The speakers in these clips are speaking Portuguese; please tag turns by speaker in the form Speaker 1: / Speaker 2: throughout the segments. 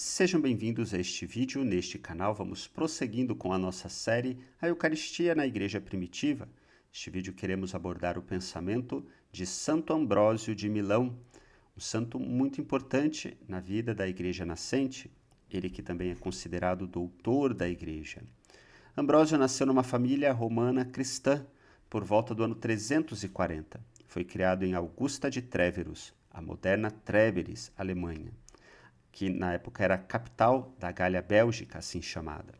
Speaker 1: Sejam bem-vindos a este vídeo. Neste canal vamos prosseguindo com a nossa série A Eucaristia na Igreja Primitiva. Neste vídeo queremos abordar o pensamento de Santo Ambrósio de Milão, um santo muito importante na vida da Igreja nascente, ele que também é considerado doutor da Igreja. Ambrósio nasceu numa família romana cristã por volta do ano 340. Foi criado em Augusta de Treverus, a moderna Trébères, Alemanha, que na época era a capital da Gália Bélgica, assim chamada.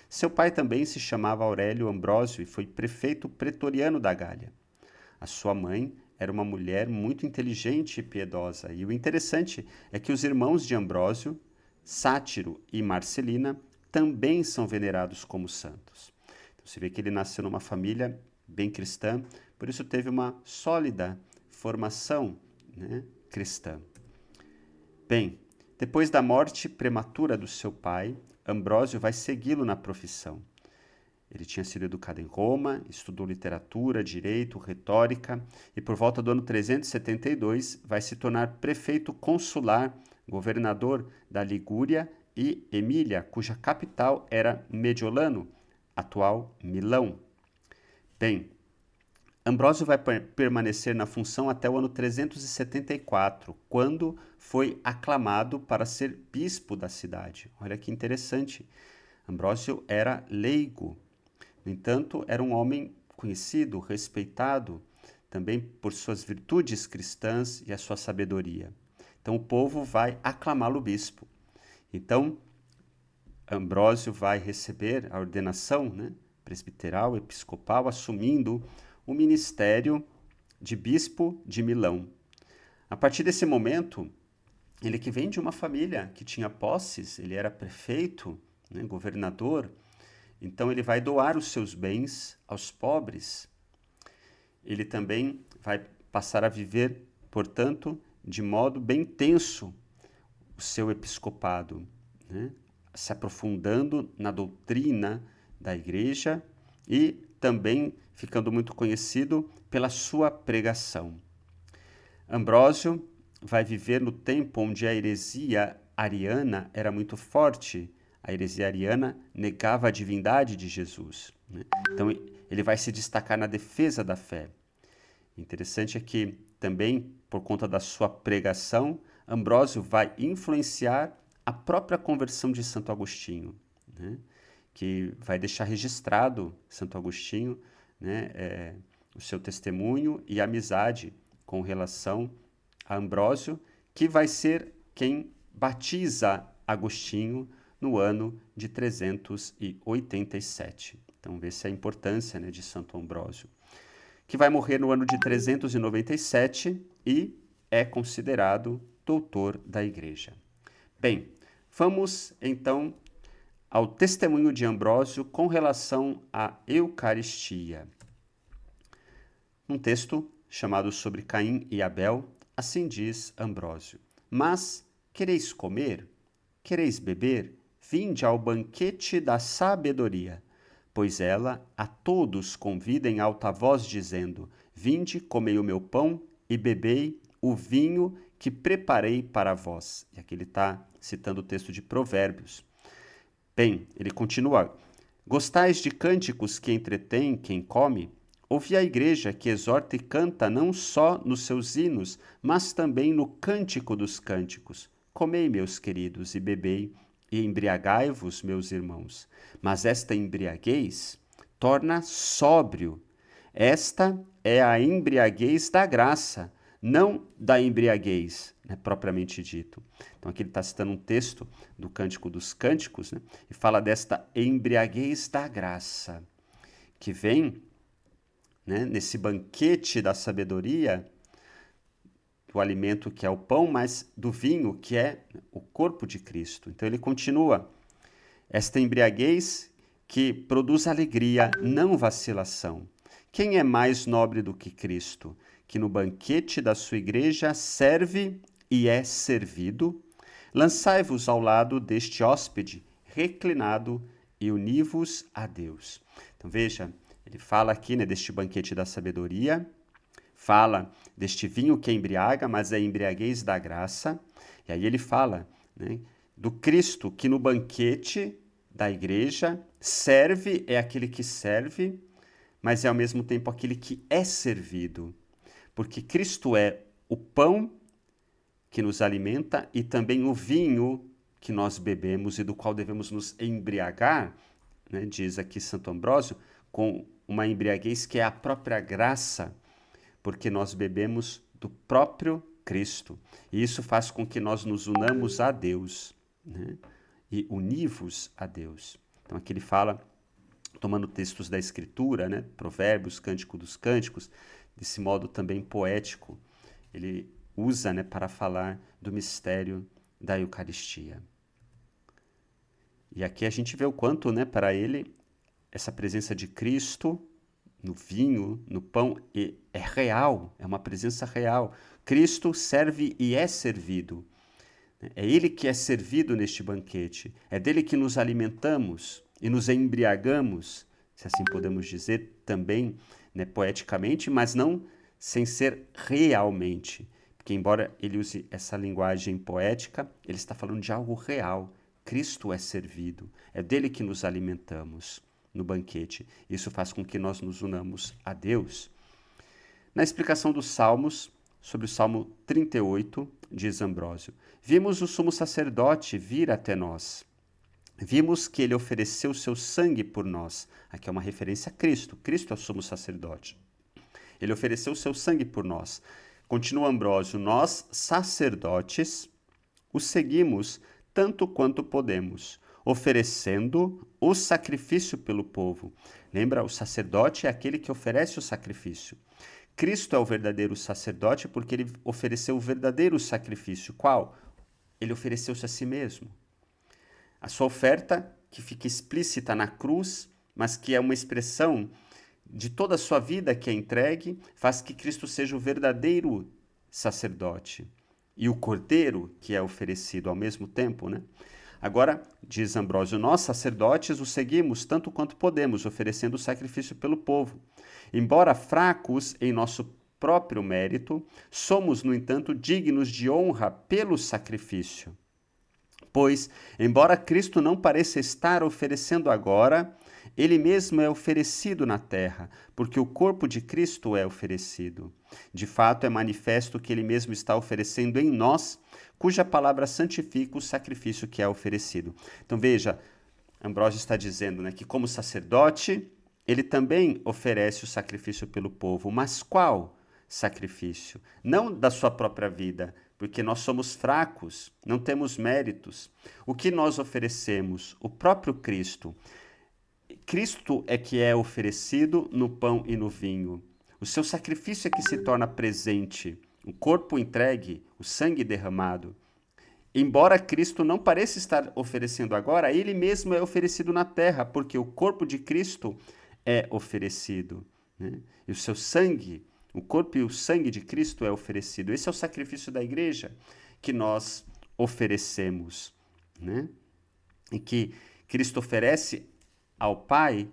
Speaker 1: Seu pai também se chamava Aurélio Ambrósio e foi prefeito pretoriano da Gália. A sua mãe era uma mulher muito inteligente e piedosa, e o interessante é que os irmãos de Ambrósio, Sátiro e Marcelina, também são venerados como santos. Então, você vê que ele nasceu numa família bem cristã, por isso teve uma sólida formação, cristã. Bem, depois da morte prematura do seu pai, Ambrósio vai segui-lo na profissão. Ele tinha sido educado em Roma, estudou literatura, direito, retórica e por volta do ano 372 vai se tornar prefeito consular, governador da Ligúria e Emília, cuja capital era Mediolano, atual Milão. Bem, Ambrósio vai permanecer na função até o ano 374, quando foi aclamado para ser bispo da cidade. Olha que interessante. Ambrósio era leigo. No entanto, era um homem conhecido, respeitado, também por suas virtudes cristãs e a sua sabedoria. Então, o povo vai aclamá-lo bispo. Então, Ambrósio vai receber a ordenação, presbiteral, episcopal, assumindo o ministério de bispo de Milão. A partir desse momento, ele que vem de uma família que tinha posses, ele era prefeito, governador, então ele vai doar os seus bens aos pobres. Ele também vai passar a viver, portanto, de modo bem tenso o seu episcopado, se aprofundando na doutrina da igreja e também ficando muito conhecido pela sua pregação. Ambrósio vai viver no tempo onde a heresia ariana era muito forte. A heresia ariana negava a divindade de Jesus. Então, ele vai se destacar na defesa da fé. Interessante é que, também, por conta da sua pregação, Ambrósio vai influenciar a própria conversão de Santo Agostinho, que vai deixar registrado Santo Agostinho, o seu testemunho e amizade com relação a Ambrósio, que vai ser quem batiza Agostinho no ano de 387. Então, vê-se a importância de Santo Ambrósio, que vai morrer no ano de 397 e é considerado doutor da Igreja. Bem, vamos então ao testemunho de Ambrósio com relação à Eucaristia. Um texto chamado Sobre Caim e Abel, assim diz Ambrósio: Mas quereis comer? Quereis beber? Vinde ao banquete da sabedoria, pois ela a todos convida em alta voz, dizendo: Vinde, comei o meu pão e bebei o vinho que preparei para vós. E aqui ele está citando o texto de Provérbios. Bem, ele continua: Gostais de cânticos que entretêm quem come? Ouvi a igreja que exorta e canta não só nos seus hinos, mas também no cântico dos cânticos. Comei, meus queridos, e bebei, e embriagai-vos, meus irmãos. Mas esta embriaguez torna sóbrio. Esta é a embriaguez da graça, não da embriaguez, propriamente dito. Então aqui ele está citando um texto do Cântico dos Cânticos, e fala desta embriaguez da graça, que vem nesse banquete da sabedoria, do alimento que é o pão, mas do vinho que é o corpo de Cristo. Então ele continua: esta embriaguez que produz alegria, não vacilação. Quem é mais nobre do que Cristo, que no banquete da sua igreja serve e é servido? Lançai-vos ao lado deste hóspede reclinado e uni-vos a Deus. Então veja, ele fala aqui deste banquete da sabedoria, fala deste vinho que embriaga, mas é a embriaguez da graça. E aí ele fala do Cristo que no banquete da igreja serve, é aquele que serve, mas é ao mesmo tempo aquele que é servido. Porque Cristo é o pão que nos alimenta e também o vinho que nós bebemos e do qual devemos nos embriagar, né, diz aqui Santo Ambrósio, com uma embriaguez que é a própria graça, porque nós bebemos do próprio Cristo. E isso faz com que nós nos unamos a Deus, né, e univos a Deus. Então aqui ele fala, tomando textos da Escritura, né, Provérbios, Cântico dos Cânticos, desse modo também poético, ele usa, né, para falar do mistério da Eucaristia. E aqui a gente vê o quanto, né, para ele, essa presença de Cristo no vinho, no pão, é real, é uma presença real. Cristo serve e é servido. É ele que é servido neste banquete. É dele que nos alimentamos e nos embriagamos, se assim podemos dizer também, né, poeticamente, mas não sem ser realmente. Porque embora ele use essa linguagem poética, ele está falando de algo real. Cristo é servido, é dele que nos alimentamos no banquete. Isso faz com que nós nos unamos a Deus. Na explicação dos Salmos, sobre o Salmo 38, diz Ambrósio, vimos o sumo sacerdote vir até nós. Vimos que ele ofereceu seu sangue por nós. Aqui é uma referência a Cristo. Cristo é o sumo sacerdote. Ele ofereceu seu sangue por nós. Continua Ambrósio, nós, sacerdotes, o seguimos tanto quanto podemos, oferecendo o sacrifício pelo povo. Lembra, o sacerdote é aquele que oferece o sacrifício. Cristo é o verdadeiro sacerdote porque ele ofereceu o verdadeiro sacrifício. Qual? Ele ofereceu-se a si mesmo. A sua oferta, que fica explícita na cruz, mas que é uma expressão de toda a sua vida que é entregue, faz que Cristo seja o verdadeiro sacerdote. E o cordeiro que é oferecido ao mesmo tempo, né? Agora, diz Ambrósio, nós sacerdotes o seguimos tanto quanto podemos, oferecendo o sacrifício pelo povo. Embora fracos em nosso próprio mérito, somos, no entanto, dignos de honra pelo sacrifício. Pois, embora Cristo não pareça estar oferecendo agora, ele mesmo é oferecido na terra, porque o corpo de Cristo é oferecido. De fato, é manifesto que ele mesmo está oferecendo em nós, cuja palavra santifica o sacrifício que é oferecido. Então veja, Ambrósio está dizendo, né, que como sacerdote, ele também oferece o sacrifício pelo povo. Mas qual sacrifício? Não da sua própria vida, porque nós somos fracos, não temos méritos. O que nós oferecemos? O próprio Cristo. Cristo é que é oferecido no pão e no vinho. O seu sacrifício é que se torna presente, o corpo entregue, o sangue derramado. Embora Cristo não pareça estar oferecendo agora, ele mesmo é oferecido na terra, porque o corpo de Cristo é oferecido, né? E o seu sangue, o corpo e o sangue de Cristo é oferecido. Esse é o sacrifício da igreja que nós oferecemos, né? E que Cristo oferece ao Pai,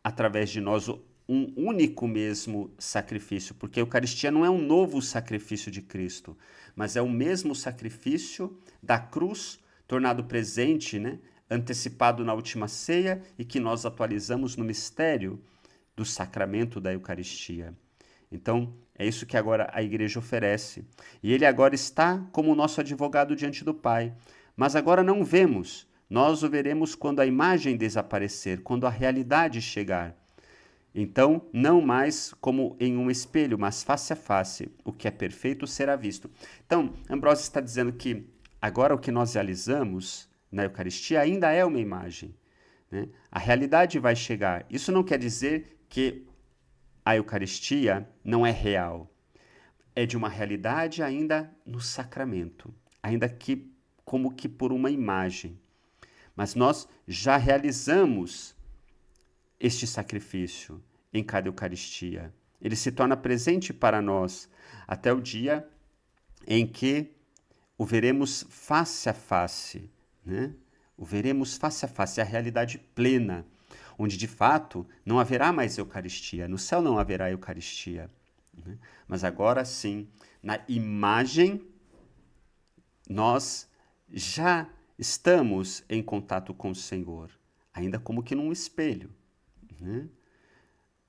Speaker 1: através de nós, um único mesmo sacrifício, porque a Eucaristia não é um novo sacrifício de Cristo, mas é o mesmo sacrifício da cruz, tornado presente, né, antecipado na última ceia e que nós atualizamos no mistério do sacramento da Eucaristia. Então, é isso que agora a igreja oferece. E ele agora está como nosso advogado diante do Pai, mas agora não vemos. Nós o veremos quando a imagem desaparecer, quando a realidade chegar. Então, não mais como em um espelho, mas face a face. O que é perfeito será visto. Então, Ambrósio está dizendo que agora o que nós realizamos na Eucaristia ainda é uma imagem, né? A realidade vai chegar. Isso não quer dizer que a Eucaristia não é real. É de uma realidade ainda no sacramento, ainda que como que por uma imagem. Mas nós já realizamos este sacrifício em cada Eucaristia. Ele se torna presente para nós até o dia em que o veremos face a face, né? O veremos face a face, a realidade plena, onde de fato não haverá mais Eucaristia. No céu não haverá Eucaristia, né? Mas agora sim, na imagem, nós já estamos em contato com o Senhor, ainda como que num espelho, né?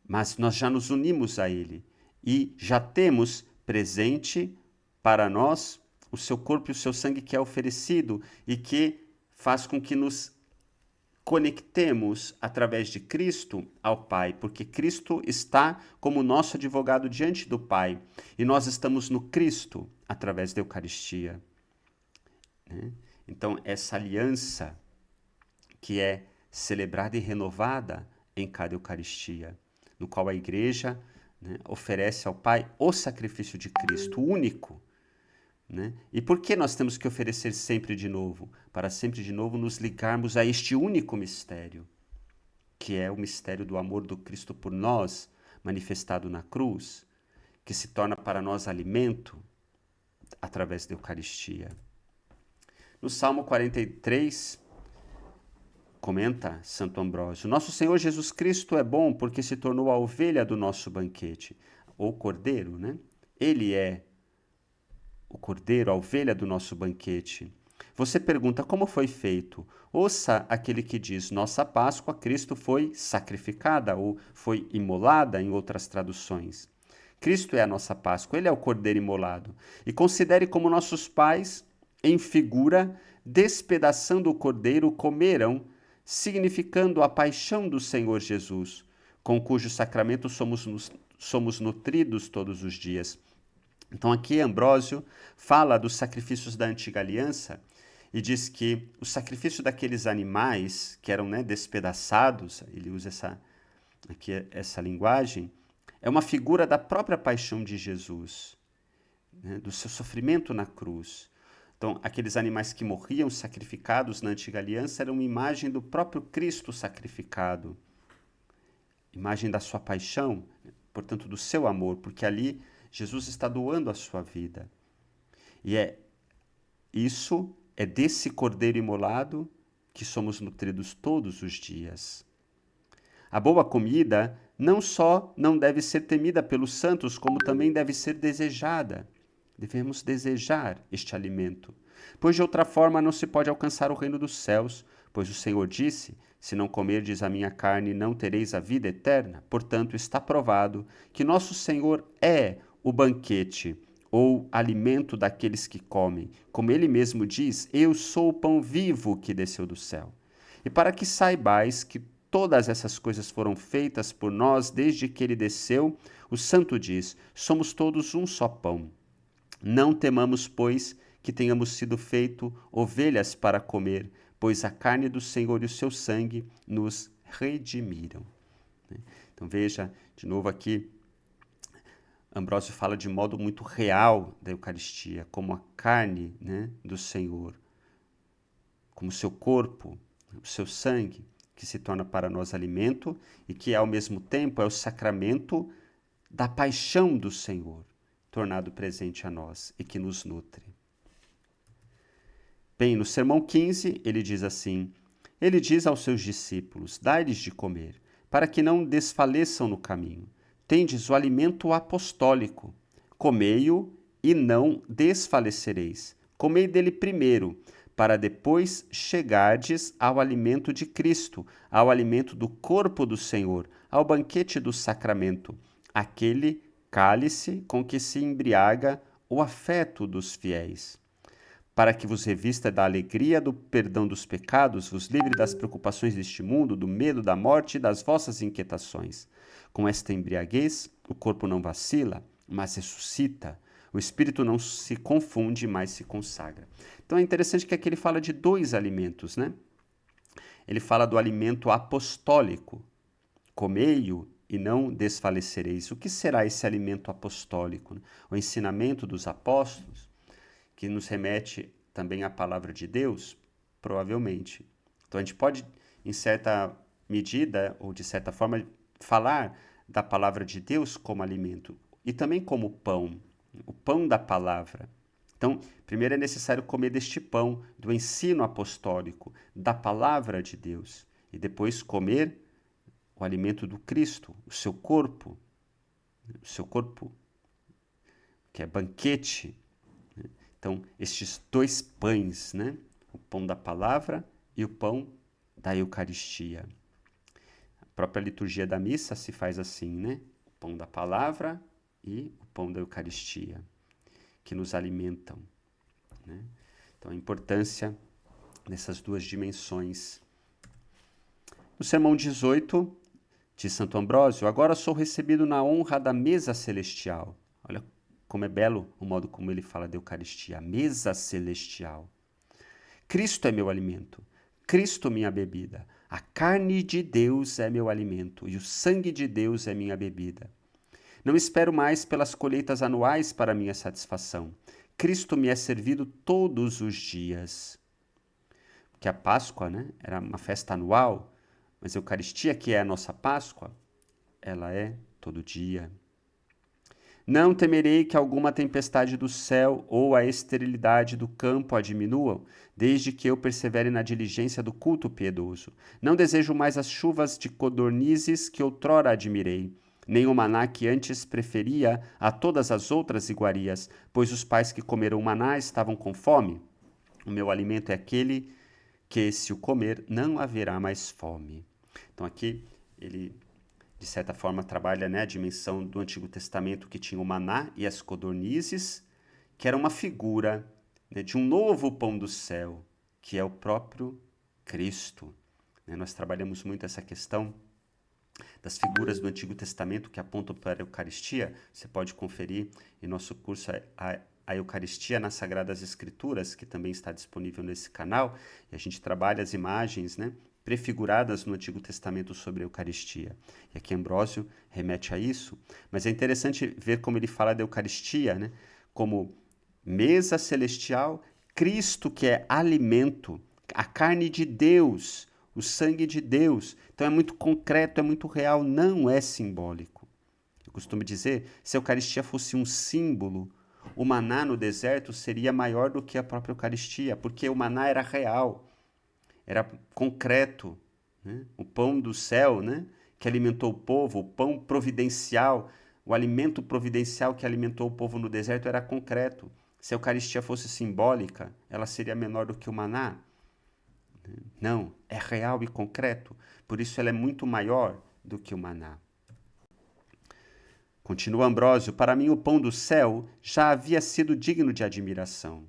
Speaker 1: Mas nós já nos unimos a Ele e já temos presente para nós o seu corpo e o seu sangue que é oferecido e que faz com que nos conectemos através de Cristo ao Pai, porque Cristo está como nosso advogado diante do Pai e nós estamos no Cristo através da Eucaristia, né? Então, essa aliança que é celebrada e renovada em cada Eucaristia, no qual a Igreja, né, oferece ao Pai o sacrifício de Cristo, único, né? E por que nós temos que oferecer sempre de novo? Para sempre de novo nos ligarmos a este único mistério, que é o mistério do amor do Cristo por nós, manifestado na cruz, que se torna para nós alimento através da Eucaristia. No Salmo 43, comenta Santo Ambrósio, nosso Senhor Jesus Cristo é bom porque se tornou a ovelha do nosso banquete, ou cordeiro, né? Ele é o cordeiro, a ovelha do nosso banquete. Você pergunta como foi feito? Ouça aquele que diz, nossa Páscoa, Cristo foi sacrificada ou foi imolada, em outras traduções. Cristo é a nossa Páscoa, ele é o cordeiro imolado. E considere como nossos pais, em figura, despedaçando o cordeiro, comeram, significando a paixão do Senhor Jesus, com cujo sacramento somos nutridos todos os dias. Então aqui Ambrósio fala dos sacrifícios da antiga aliança e diz que o sacrifício daqueles animais que eram, né, despedaçados, ele usa essa linguagem, é uma figura da própria paixão de Jesus, né, do seu sofrimento na cruz. Então, aqueles animais que morriam sacrificados na antiga aliança eram uma imagem do próprio Cristo sacrificado, imagem da sua paixão, portanto, do seu amor, porque ali Jesus está doando a sua vida. E isso é desse cordeiro imolado que somos nutridos todos os dias. A boa comida não só não deve ser temida pelos santos, como também deve ser desejada. Devemos desejar este alimento, pois de outra forma não se pode alcançar o reino dos céus, pois o Senhor disse, se não comerdes a minha carne, não tereis a vida eterna. Portanto, está provado que nosso Senhor é o banquete, ou alimento daqueles que comem. Como ele mesmo diz, eu sou o pão vivo que desceu do céu. E para que saibais que todas essas coisas foram feitas por nós desde que ele desceu, o santo diz, somos todos um só pão. Não temamos, pois, que tenhamos sido feito ovelhas para comer, pois a carne do Senhor e o seu sangue nos redimiram. Então veja, de novo aqui, Ambrósio fala de modo muito real da Eucaristia, como a carne, né, do Senhor, como o seu corpo, o seu sangue, que se torna para nós alimento e que, ao mesmo tempo, é o sacramento da paixão do Senhor, tornado presente a nós e que nos nutre. Bem, no Sermão 15, ele diz assim, ele diz aos seus discípulos, dai-lhes de comer, para que não desfaleçam no caminho. Tendes o alimento apostólico. Comei-o e não desfalecereis. Comei dele primeiro, para depois chegardes ao alimento de Cristo, ao alimento do corpo do Senhor, ao banquete do sacramento, aquele cálice com que se embriaga o afeto dos fiéis. Para que vos revista da alegria do perdão dos pecados, vos livre das preocupações deste mundo, do medo da morte e das vossas inquietações. Com esta embriaguez, o corpo não vacila, mas ressuscita. O espírito não se confunde, mas se consagra. Então é interessante que aqui ele fala de dois alimentos, né? Ele fala do alimento apostólico. Comei-o e não desfalecereis. O que será esse alimento apostólico? O ensinamento dos apóstolos, que nos remete também à palavra de Deus? Provavelmente. Então a gente pode, em certa medida, ou de certa forma, falar da palavra de Deus como alimento e também como pão, o pão da palavra. Então, primeiro é necessário comer deste pão, do ensino apostólico, da palavra de Deus, e depois comer o alimento do Cristo, o seu corpo que é banquete. Então, estes dois pães, né? o pão da palavra e o pão da Eucaristia. A própria liturgia da missa se faz assim, né? O pão da palavra e o pão da Eucaristia, que nos alimentam, né? Então, a importância dessas duas dimensões. No sermão 18 de Santo Ambrósio, agora sou recebido na honra da mesa celestial. Olha como é belo o modo como ele fala da Eucaristia, a mesa celestial. Cristo é meu alimento, Cristo minha bebida. A carne de Deus é meu alimento e o sangue de Deus é minha bebida. Não espero mais pelas colheitas anuais para minha satisfação. Cristo me é servido todos os dias. Porque a Páscoa, né, era uma festa anual, mas a Eucaristia, que é a nossa Páscoa, ela é todo dia. Não temerei que alguma tempestade do céu ou a esterilidade do campo a diminuam, desde que eu persevere na diligência do culto piedoso. Não desejo mais as chuvas de codornizes que outrora admirei, nem o maná que antes preferia a todas as outras iguarias, pois os pais que comeram maná estavam com fome. O meu alimento é aquele que, se o comer, não haverá mais fome. Então aqui ele, de certa forma, trabalha, né, a dimensão do Antigo Testamento que tinha o maná e as codornizes, que era uma figura, né, de um novo pão do céu, que é o próprio Cristo. Né? Nós trabalhamos muito essa questão das figuras do Antigo Testamento que apontam para a Eucaristia. Você pode conferir em nosso curso a Eucaristia nas Sagradas Escrituras, que também está disponível nesse canal, e a gente trabalha as imagens, né, prefiguradas no Antigo Testamento sobre a Eucaristia. E aqui Ambrósio remete a isso, mas é interessante ver como ele fala da Eucaristia, né, como mesa celestial, Cristo que é alimento, a carne de Deus, o sangue de Deus. Então é muito concreto, é muito real, não é simbólico. Eu costumo dizer, se a Eucaristia fosse um símbolo, o maná no deserto seria maior do que a própria Eucaristia, porque o maná era real, era concreto, né? O pão do céu, né, que alimentou o povo, o pão providencial, o alimento providencial que alimentou o povo no deserto era concreto. Se a Eucaristia fosse simbólica, ela seria menor do que o maná. Não, é real e concreto, por isso ela é muito maior do que o maná. Continua Ambrósio, para mim o pão do céu já havia sido digno de admiração,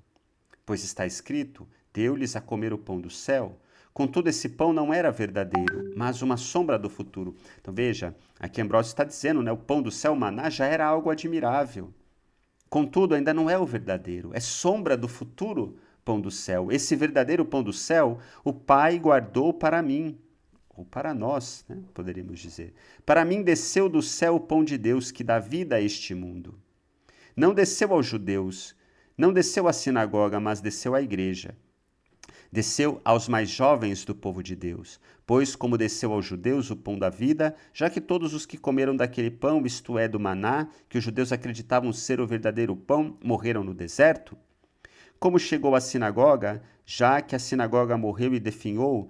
Speaker 1: pois está escrito, deu-lhes a comer o pão do céu. Contudo, esse pão não era verdadeiro, mas uma sombra do futuro. Então veja, aqui Ambrósio está dizendo, né, o pão do céu, o maná, já era algo admirável. Contudo, ainda não é o verdadeiro, é sombra do futuro pão do céu. Esse verdadeiro pão do céu, o Pai guardou para mim, ou para nós, né, poderíamos dizer. Para mim desceu do céu o pão de Deus que dá vida a este mundo. Não desceu aos judeus, não desceu à sinagoga, mas desceu à igreja. Desceu aos mais jovens do povo de Deus, pois como desceu aos judeus o pão da vida, já que todos os que comeram daquele pão, isto é, do maná, que os judeus acreditavam ser o verdadeiro pão, morreram no deserto? Como chegou à sinagoga, já que a sinagoga morreu e definhou,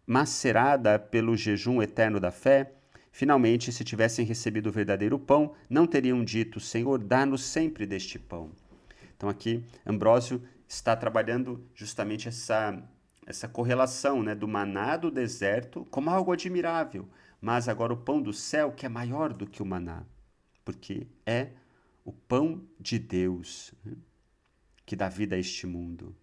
Speaker 1: macerada pelo jejum eterno da fé, finalmente, se tivessem recebido o verdadeiro pão, não teriam dito, Senhor, dá-nos sempre deste pão. Então aqui, Ambrósio está trabalhando justamente essa correlação, né, do maná do deserto como algo admirável, mas agora o pão do céu que é maior do que o maná, porque é o pão de Deus, né, que dá vida a este mundo.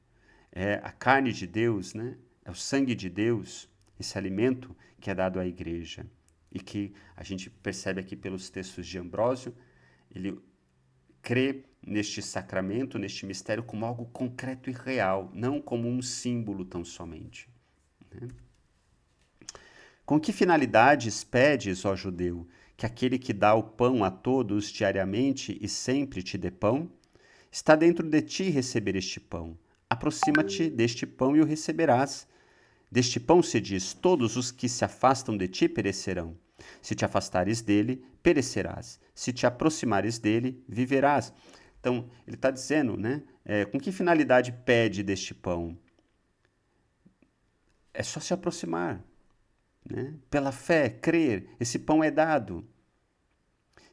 Speaker 1: É a carne de Deus, né, é o sangue de Deus, esse alimento que é dado à igreja. E que a gente percebe aqui pelos textos de Ambrósio, ele crê neste sacramento, neste mistério, como algo concreto e real, não como um símbolo tão somente. Né? Com que finalidades pedes, ó judeu, que aquele que dá o pão a todos diariamente e sempre te dê pão? Está dentro de ti receber este pão. Aproxima-te deste pão e o receberás. Deste pão se diz, todos os que se afastam de ti perecerão. Se te afastares dele, perecerás. Se te aproximares dele, viverás. Então, ele está dizendo, né? Com que finalidade pede deste pão? É só se aproximar, né? Pela fé, crer, esse pão é dado.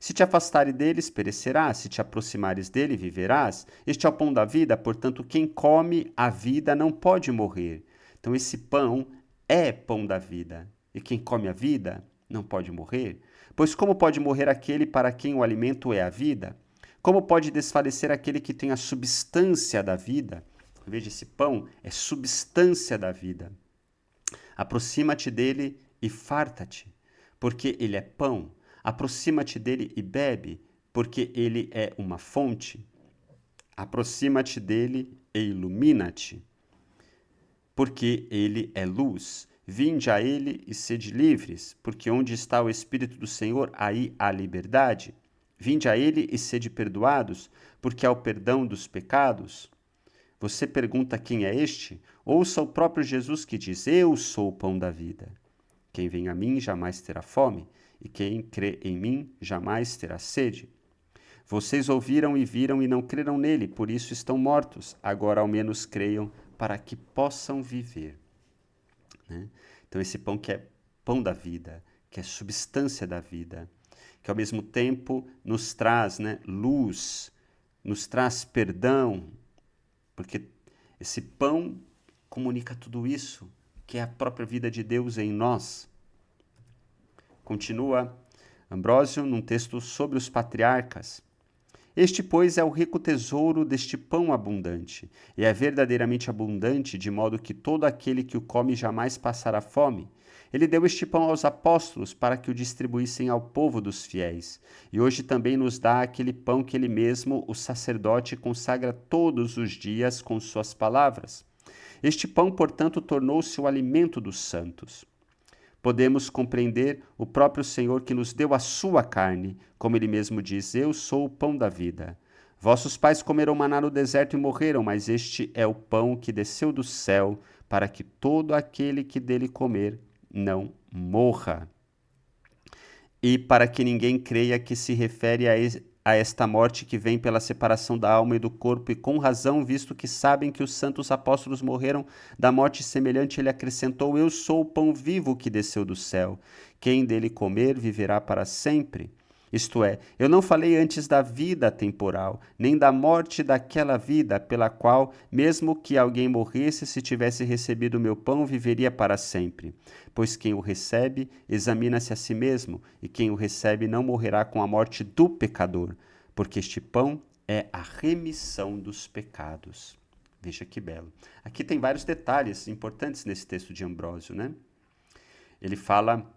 Speaker 1: Se te afastares deles, perecerás. Se te aproximares dele, viverás. Este é o pão da vida, portanto, quem come a vida não pode morrer. Então, esse pão é pão da vida. E quem come a vida não pode morrer. Pois como pode morrer aquele para quem o alimento é a vida? Como pode desfalecer aquele que tem a substância da vida? Veja, esse pão é substância da vida. Aproxima-te dele e farta-te, porque ele é pão. Aproxima-te dele e bebe, porque ele é uma fonte. Aproxima-te dele e ilumina-te, porque ele é luz. Vinde a ele e sede livres, porque onde está o Espírito do Senhor, aí há liberdade. Vinde a ele e sede perdoados, porque há o perdão dos pecados. Você pergunta quem é este? Ouça o próprio Jesus que diz: Eu sou o pão da vida. Quem vem a mim jamais terá fome, e quem crê em mim jamais terá sede. Vocês ouviram e viram e não creram nele, por isso estão mortos. Agora ao menos creiam para que possam viver. Né? Então esse pão que é pão da vida, que é substância da vida, que ao mesmo tempo nos traz, né, luz, nos traz perdão, porque esse pão comunica tudo isso, que é a própria vida de Deus em nós. Continua Ambrósio num texto sobre os patriarcas. Este, pois, é o rico tesouro deste pão abundante, e é verdadeiramente abundante, de modo que todo aquele que o come jamais passará fome. Ele deu este pão aos apóstolos para que o distribuíssem ao povo dos fiéis, e hoje também nos dá aquele pão que ele mesmo, o sacerdote, consagra todos os dias com suas palavras. Este pão, portanto, tornou-se o alimento dos santos. Podemos compreender o próprio Senhor que nos deu a sua carne, como ele mesmo diz: Eu sou o pão da vida. Vossos pais comeram maná no deserto e morreram, mas este é o pão que desceu do céu, para que todo aquele que dele comer não morra. E para que ninguém creia que se refere a esta morte que vem pela separação da alma e do corpo, e com razão, visto que sabem que os santos apóstolos morreram da morte semelhante, ele acrescentou: Eu sou o pão vivo que desceu do céu. Quem dele comer viverá para sempre. Isto é, eu não falei antes da vida temporal, nem da morte daquela vida, pela qual, mesmo que alguém morresse, se tivesse recebido o meu pão, viveria para sempre. Pois quem o recebe, examina-se a si mesmo, e quem o recebe não morrerá com a morte do pecador, porque este pão é a remissão dos pecados. Veja que belo. Aqui tem vários detalhes importantes nesse texto de Ambrósio, né? Ele fala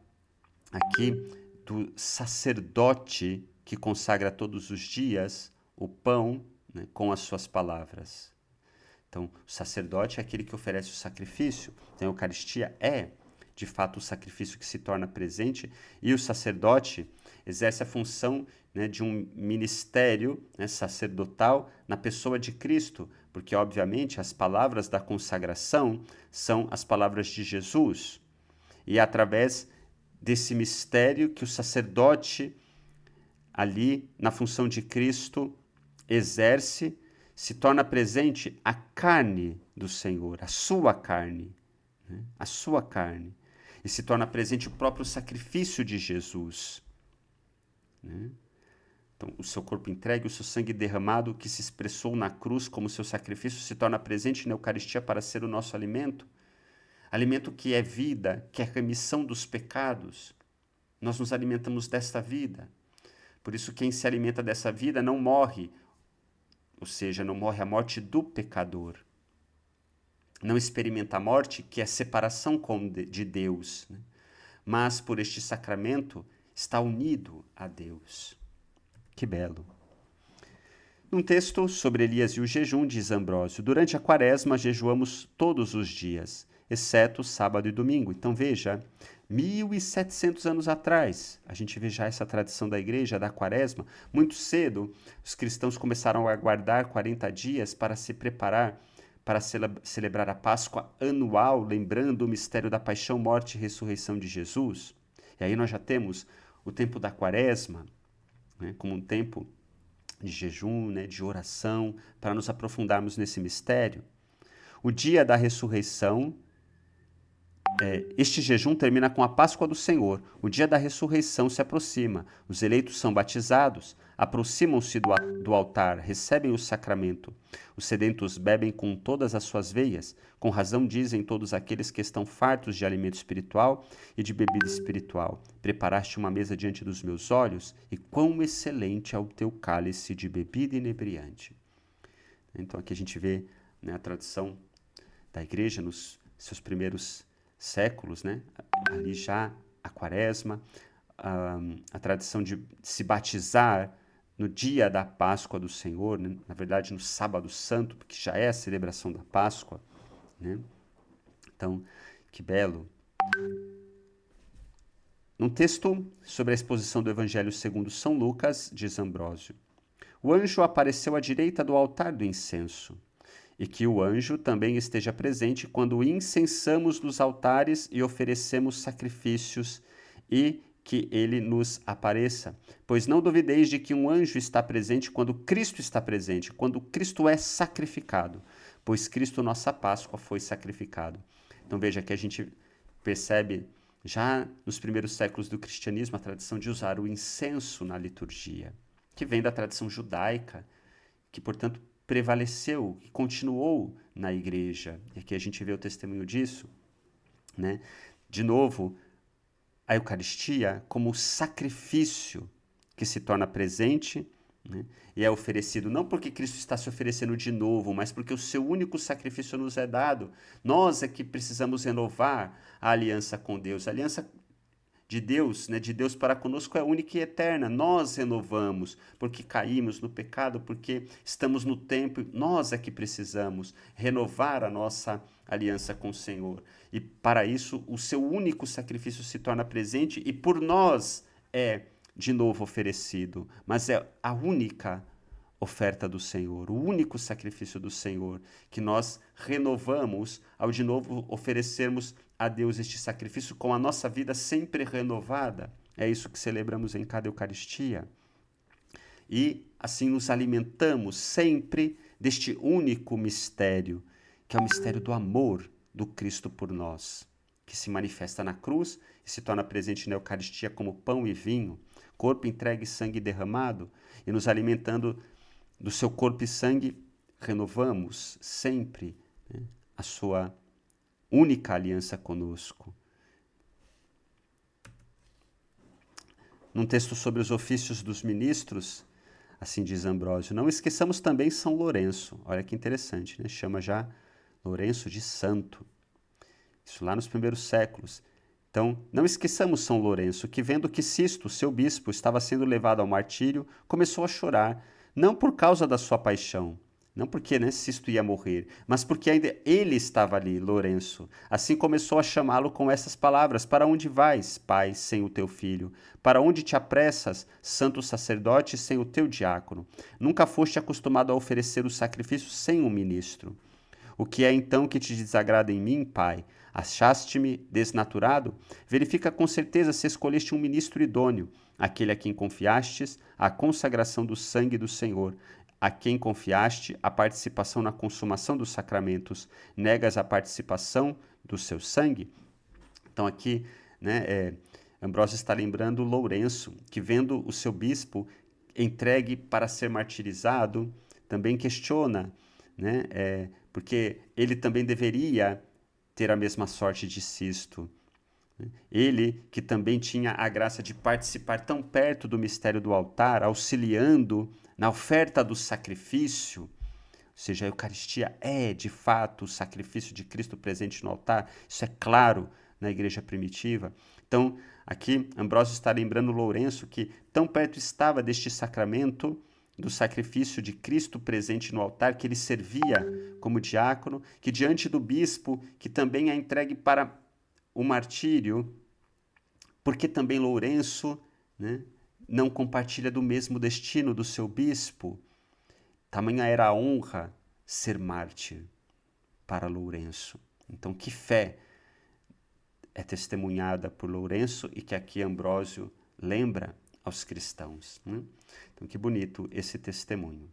Speaker 1: aqui do sacerdote que consagra todos os dias o pão, né, com as suas palavras. Então, o sacerdote é aquele que oferece o sacrifício. Então, a Eucaristia é, de fato, o sacrifício que se torna presente, e o sacerdote exerce a função, né, de um ministério, né, sacerdotal na pessoa de Cristo, porque, obviamente, as palavras da consagração são as palavras de Jesus. E é através desse mistério que o sacerdote, ali na função de Cristo, exerce, se torna presente a carne do Senhor, a sua carne, né? A sua carne. E se torna presente o próprio sacrifício de Jesus, né? Então, o seu corpo entregue, o seu sangue derramado, que se expressou na cruz como seu sacrifício, se torna presente na Eucaristia para ser o nosso alimento. Alimento que é vida, que é remissão dos pecados. Nós nos alimentamos desta vida. Por isso, quem se alimenta dessa vida não morre, ou seja, não morre a morte do pecador. Não experimenta a morte, que é a separação de Deus, né? Mas por este sacramento está unido a Deus. Que belo. Num texto sobre Elias e o jejum, diz Ambrósio: durante a quaresma jejuamos todos os dias, exceto sábado e domingo. Então veja, 1.700 anos atrás, a gente vê já essa tradição da igreja, da quaresma. Muito cedo, os cristãos começaram a aguardar 40 dias para se preparar para celebrar a Páscoa anual, lembrando o mistério da paixão, morte e ressurreição de Jesus. E aí nós já temos o tempo da quaresma, né, como um tempo de jejum, né, de oração, para nos aprofundarmos nesse mistério. O dia da ressurreição Este jejum termina com a Páscoa do Senhor. O dia da ressurreição se aproxima. Os eleitos são batizados, aproximam-se do altar, recebem o sacramento. Os sedentos bebem com todas as suas veias. Com razão dizem todos aqueles que estão fartos de alimento espiritual e de bebida espiritual. Preparaste uma mesa diante dos meus olhos, e quão excelente é o teu cálice de bebida inebriante. Então aqui a gente vê, né, a tradição da igreja nos seus primeiros séculos, né? Ali já a quaresma, a tradição de se batizar no dia da Páscoa do Senhor, né? Na verdade no sábado santo, porque já é a celebração da Páscoa, né? Então, que belo. Num texto sobre a exposição do Evangelho segundo São Lucas, diz Ambrósio: o anjo apareceu à direita do altar do incenso, e que o anjo também esteja presente quando incensamos nos altares e oferecemos sacrifícios, e que ele nos apareça. Pois não duvideis de que um anjo está presente quando Cristo está presente, quando Cristo é sacrificado, pois Cristo, nossa Páscoa, foi sacrificado. Então veja que a gente percebe já nos primeiros séculos do cristianismo a tradição de usar o incenso na liturgia, que vem da tradição judaica, que, portanto, prevaleceu e continuou na igreja. E aqui a gente vê o testemunho disso, né? De novo, a Eucaristia como sacrifício que se torna presente, né? E é oferecido não porque Cristo está se oferecendo de novo, mas porque o seu único sacrifício nos é dado. Nós é que precisamos renovar a aliança com Deus. A aliança de Deus, né, de Deus para conosco é única e eterna. Nós renovamos porque caímos no pecado, porque estamos no tempo. Nós é que precisamos renovar a nossa aliança com o Senhor. E para isso, o seu único sacrifício se torna presente e por nós é de novo oferecido. Mas é a única oferta do Senhor, o único sacrifício do Senhor, que nós renovamos ao de novo oferecermos a Deus este sacrifício com a nossa vida sempre renovada. É isso que celebramos em cada Eucaristia. E assim nos alimentamos sempre deste único mistério, que é o mistério do amor do Cristo por nós, que se manifesta na cruz e se torna presente na Eucaristia como pão e vinho, corpo entregue e sangue derramado, e nos alimentando do seu corpo e sangue, renovamos sempre, né, a sua única aliança conosco. Num texto sobre os ofícios dos ministros, assim diz Ambrósio, não esqueçamos também São Lourenço. Olha que interessante, né? Chama já Lourenço de santo. Isso lá nos primeiros séculos. Então, não esqueçamos São Lourenço, que vendo que Sisto, seu bispo, estava sendo levado ao martírio, começou a chorar, não por causa da sua paixão, não porque, né, Sisto ia morrer, mas porque ainda ele estava ali, Lourenço. Assim começou a chamá-lo com essas palavras: para onde vais, pai, sem o teu filho? Para onde te apressas, santo sacerdote, sem o teu diácono? Nunca foste acostumado a oferecer o sacrifício sem um ministro. O que é então que te desagrada em mim, pai? Achaste-me desnaturado? Verifica com certeza se escolheste um ministro idôneo, aquele a quem confiastes a consagração do sangue do Senhor, a quem confiaste a participação na consumação dos sacramentos. Negas a participação do seu sangue? Então aqui, né, Ambrósio está lembrando Lourenço, que vendo o seu bispo entregue para ser martirizado, também questiona, né, porque ele também deveria ter a mesma sorte de Sisto. Ele, que também tinha a graça de participar tão perto do mistério do altar, auxiliando na oferta do sacrifício, ou seja, a Eucaristia é, de fato, o sacrifício de Cristo presente no altar, isso é claro na igreja primitiva. Então, aqui, Ambrósio está lembrando Lourenço que tão perto estava deste sacramento, do sacrifício de Cristo presente no altar, que ele servia como diácono, que diante do bispo, que também é entregue para o martírio, porque também Lourenço, né, não compartilha do mesmo destino do seu bispo. Tamanha era a honra ser mártir para Lourenço. Então, que fé é testemunhada por Lourenço e que aqui Ambrósio lembra aos cristãos, né? Então, que bonito esse testemunho.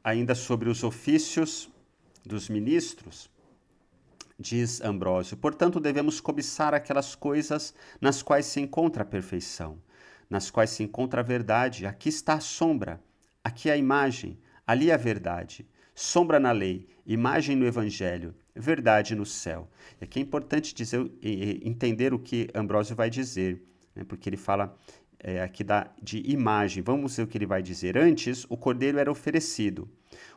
Speaker 1: Ainda sobre os ofícios, dos ministros, diz Ambrósio, portanto devemos cobiçar aquelas coisas nas quais se encontra a perfeição, nas quais se encontra a verdade. Aqui está a sombra, aqui a imagem, ali a verdade. Sombra na lei, imagem no evangelho, verdade no céu. E aqui é importante entender o que Ambrósio vai dizer, né? Porque ele fala aqui de imagem. Vamos ver o que ele vai dizer. Antes, o cordeiro era oferecido.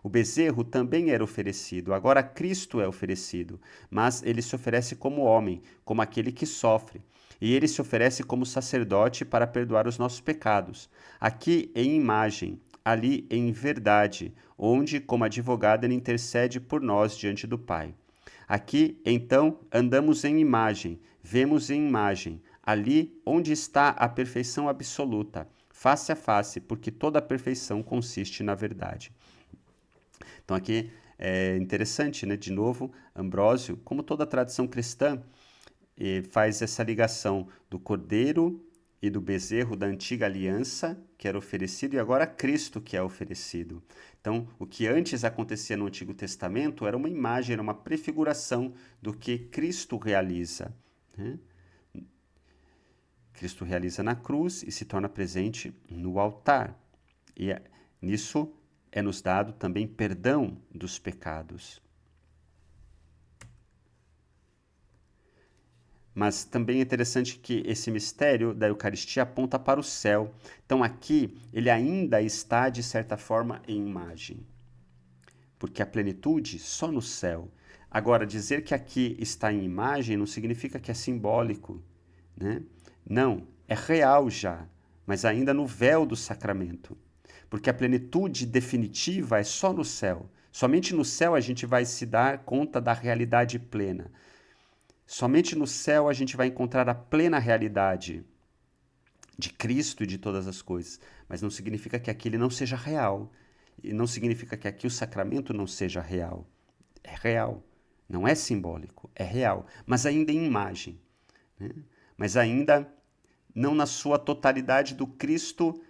Speaker 1: O bezerro também era oferecido. Agora, Cristo é oferecido. Mas ele se oferece como homem, como aquele que sofre. E ele se oferece como sacerdote para perdoar os nossos pecados. Aqui em imagem, ali em verdade, onde, como advogado, ele intercede por nós diante do Pai. Aqui, então, andamos em imagem, vemos em imagem, ali onde está a perfeição absoluta, face a face, porque toda a perfeição consiste na verdade. Então aqui é interessante, né? De novo, Ambrósio, como toda a tradição cristã, faz essa ligação do cordeiro e do bezerro da antiga aliança, que era oferecido, e agora Cristo que é oferecido. Então, o que antes acontecia no Antigo Testamento era uma imagem, era uma prefiguração do que Cristo realiza, né? Cristo realiza na cruz e se torna presente no altar. E nisso é nos dado também perdão dos pecados. Mas também é interessante que esse mistério da Eucaristia aponta para o céu. Então aqui ele ainda está, de certa forma, em imagem. Porque a plenitude só no céu. Agora, dizer que aqui está em imagem não significa que é simbólico, né? Não, é real já, mas ainda no véu do sacramento. Porque a plenitude definitiva é só no céu. Somente no céu a gente vai se dar conta da realidade plena. Somente no céu a gente vai encontrar a plena realidade de Cristo e de todas as coisas. Mas não significa que aquilo não seja real. E não significa que aqui o sacramento não seja real. É real. Não é simbólico, é real. Mas ainda em imagem, né? Mas ainda não na sua totalidade do Cristo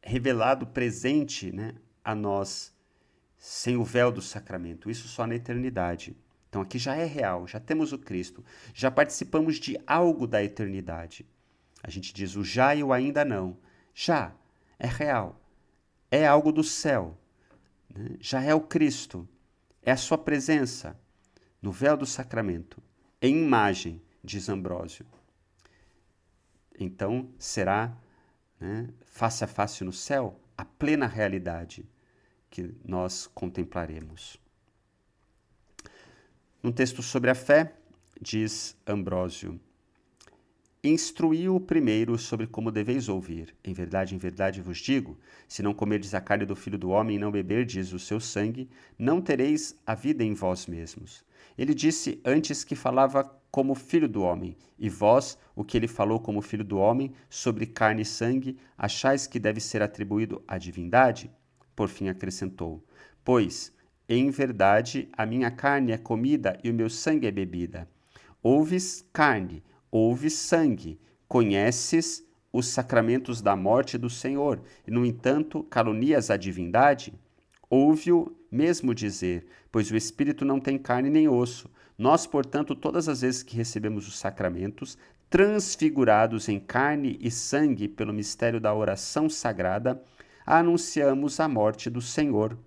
Speaker 1: revelado, presente, né, a nós, sem o véu do sacramento. Isso só na eternidade. Então aqui já é real, já temos o Cristo, já participamos de algo da eternidade. A gente diz o já e o ainda não. Já é real, é algo do céu, né? Já é o Cristo, é a sua presença no véu do sacramento, em imagem, diz Ambrósio. Então será, né, face a face no céu, a plena realidade que nós contemplaremos. Num texto sobre a fé, diz Ambrósio: instruí-o primeiro sobre como deveis ouvir. Em verdade vos digo, se não comerdes a carne do Filho do Homem e não beberdes o seu sangue, não tereis a vida em vós mesmos. Ele disse antes que falava como Filho do Homem, e vós, o que ele falou como Filho do Homem, sobre carne e sangue, achais que deve ser atribuído à divindade? Por fim acrescentou: pois, em verdade, a minha carne é comida e o meu sangue é bebida. Ouves carne, ouves sangue, conheces os sacramentos da morte do Senhor, e, no entanto, calunias a divindade? Ouve-o mesmo dizer, pois o Espírito não tem carne nem osso. Nós, portanto, todas as vezes que recebemos os sacramentos, transfigurados em carne e sangue pelo mistério da oração sagrada, anunciamos a morte do Senhor.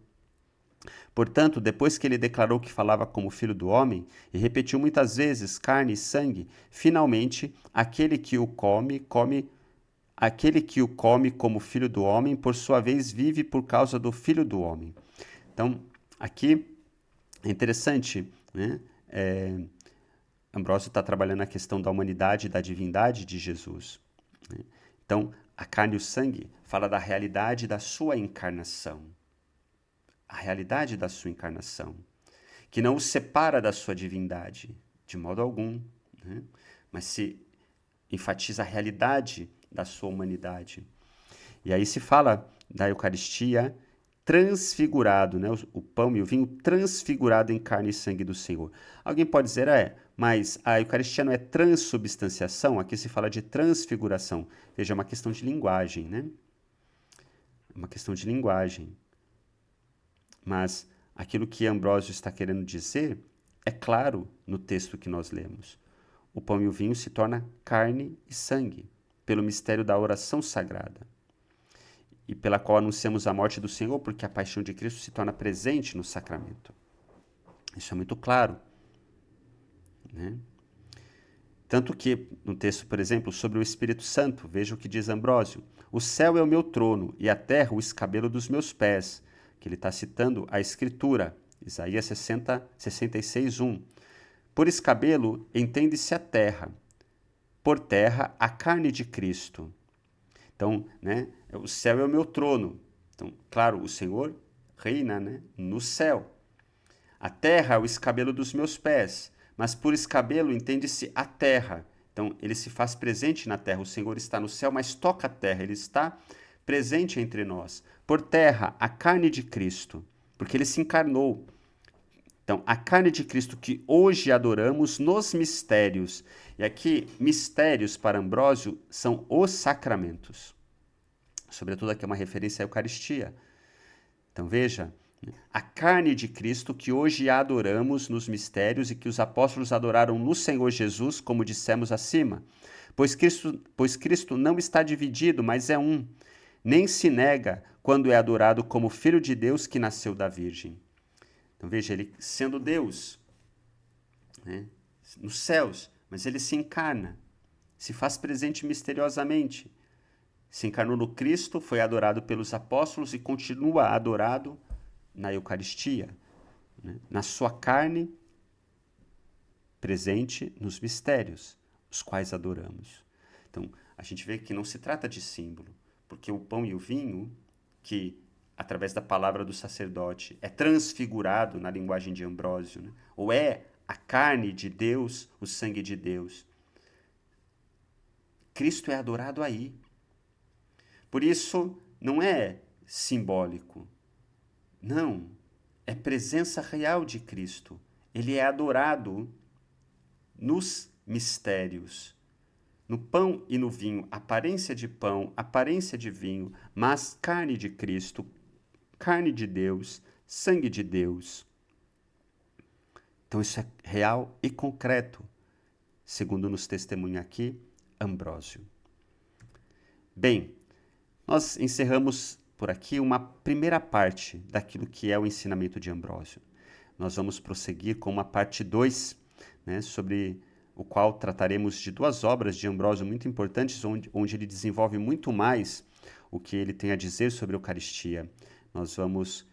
Speaker 1: Portanto, depois que ele declarou que falava como Filho do Homem, e repetiu muitas vezes carne e sangue, finalmente, aquele que o come como Filho do Homem, por sua vez vive por causa do Filho do Homem. Então, aqui é interessante, né? Ambrósio está trabalhando a questão da humanidade e da divindade de Jesus, né? Então, a carne e o sangue fala da realidade da sua encarnação. A realidade da sua encarnação, que não o separa da sua divindade, de modo algum, né? Mas se enfatiza a realidade da sua humanidade. E aí se fala da Eucaristia transfigurado, né? O pão e o vinho transfigurado em carne e sangue do Senhor. Alguém pode dizer, mas a Eucaristia não é transubstanciação? Aqui se fala de transfiguração. Veja, é uma questão de linguagem, né? É uma questão de linguagem. Mas aquilo que Ambrósio está querendo dizer é claro no texto que nós lemos. O pão e o vinho se tornam carne e sangue, pelo mistério da oração sagrada, e pela qual anunciamos a morte do Senhor, porque a paixão de Cristo se torna presente no sacramento. Isso é muito claro, né? Tanto que, no texto, por exemplo, sobre o Espírito Santo, veja o que diz Ambrósio: o céu é o meu trono e a terra o escabelo dos meus pés, que ele está citando a Escritura, Isaías 66, 1. Por escabelo entende-se a terra, por terra a carne de Cristo. Então, né, o céu é o meu trono. Então, claro, o Senhor reina, né, no céu. A terra é o escabelo dos meus pés, mas por escabelo entende-se a terra. Então, ele se faz presente na terra. O Senhor está no céu, mas toca a terra. Ele está presente entre nós. Por terra, a carne de Cristo, porque ele se encarnou. Então, a carne de Cristo que hoje adoramos nos mistérios. E aqui, mistérios para Ambrósio são os sacramentos. Sobretudo aqui é uma referência à Eucaristia. Então, veja, a carne de Cristo que hoje adoramos nos mistérios e que os apóstolos adoraram no Senhor Jesus, como dissemos acima. Pois Cristo não está dividido, mas é um. Nem se nega quando é adorado como Filho de Deus que nasceu da Virgem. Então veja, ele sendo Deus, né, nos céus, mas ele se encarna, se faz presente misteriosamente. Se encarnou no Cristo, foi adorado pelos apóstolos e continua adorado na Eucaristia, né, na sua carne, presente nos mistérios, os quais adoramos. Então, a gente vê que não se trata de símbolo, porque o pão e o vinho, que através da palavra do sacerdote, é transfigurado na linguagem de Ambrósio, né? Ou é a carne de Deus, o sangue de Deus. Cristo é adorado aí. Por isso, não é simbólico. Não, é presença real de Cristo. Ele é adorado nos mistérios. No pão e no vinho, aparência de pão, aparência de vinho, mas carne de Cristo, carne de Deus, sangue de Deus. Então isso é real e concreto, segundo nos testemunha aqui Ambrósio. Bem, nós encerramos por aqui uma primeira parte daquilo que é o ensinamento de Ambrósio. Nós vamos prosseguir com uma parte 2, né, sobre o qual trataremos de duas obras de Ambrósio muito importantes, onde ele desenvolve muito mais o que ele tem a dizer sobre a Eucaristia. Nós vamos,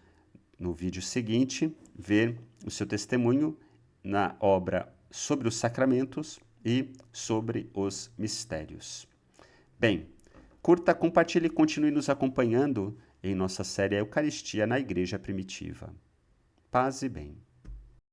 Speaker 1: no vídeo seguinte, ver o seu testemunho na obra sobre os sacramentos e sobre os mistérios. Bem, curta, compartilhe e continue nos acompanhando em nossa série Eucaristia na Igreja Primitiva. Paz e bem.